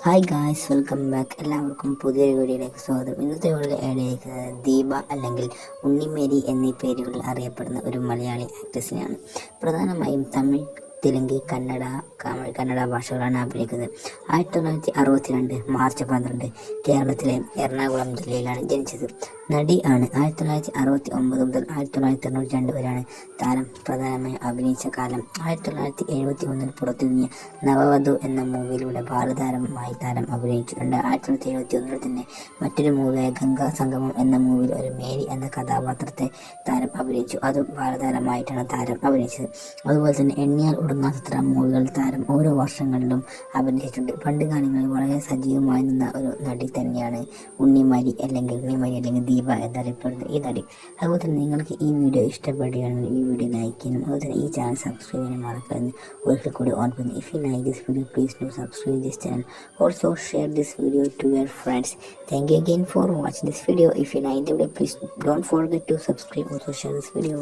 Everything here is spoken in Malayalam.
Hi guys, welcome back. എല്ലാവർക്കും പുതിയൊരു വീഡിയോയിലേക്ക് സ്വാഗതം. ഇന്നത്തെ വീഡിയോ ഏടിയിരിക്കുന്നത് ദീപ അല്ലെങ്കിൽ ഉണ്ണിമേരി എന്നീ പേരുകളിൽ അറിയപ്പെടുന്ന ഒരു മലയാളി ആക്ട്രസിനെയാണ്. പ്രധാനമായും തമിഴ്, തെലുങ്ക്, കന്നഡ ഭാഷകളാണ് അഭിനയിക്കുന്നത്. 1962 മാർച്ച് 12 കേരളത്തിലെ എറണാകുളം ജില്ലയിലാണ് ജനിച്ചത്. നടി ആണ്. 1969 മുതൽ 1992 വരെയാണ് താരം പ്രധാനമായും അഭിനയിച്ച കാലം. 1971 പുറത്തിറങ്ങിയ നവവധു എന്ന മൂവിയിലൂടെ ബാലതാരമായി താരം അഭിനയിച്ചു. 1971 തന്നെ മറ്റൊരു മൂവിയായ ഗംഗാ സംഗമം എന്ന മൂവിയിൽ ഒരു മേരി എന്ന കഥാപാത്രത്തെ താരം അഭിനയിച്ചു. അതും ബാലതാരമായിട്ടാണ് താരം അഭിനയിച്ചത്. അതുപോലെ തന്നെ എണ്ണിയാൽ ഒടുങ്ങാത്തത്ര മൂവികൾ താരം ഓരോ വർഷങ്ങളിലും അഭിനയിച്ചിട്ടുണ്ട്. പണ്ട് കാലങ്ങളിൽ വളരെ സജീവമായി നിന്ന ഒരു നടി തന്നെയാണ് ഉണ്ണിമേരി അല്ലെങ്കിൽ ദീപ എന്നറിയപ്പെടുന്ന ഈ നടി. അതുപോലെ തന്നെ നിങ്ങൾക്ക് ഈ വീഡിയോ ഇഷ്ടപ്പെടുകയാണെങ്കിൽ ഈ വീഡിയോ ലൈക്ക് ചെയ്യാനും അതുപോലെ തന്നെ ഈ ചാനൽ സബ്സ്ക്രൈബ് ചെയ്യാനും മറക്കരുത്. ഒരിക്കൽ കൂടി ഓർക്കുന്നു, if you like this video please do subscribe this channel. Also share this video to your friends. Thank you again for watching this video. If you like the video, please don't forget to subscribe. Also share this video.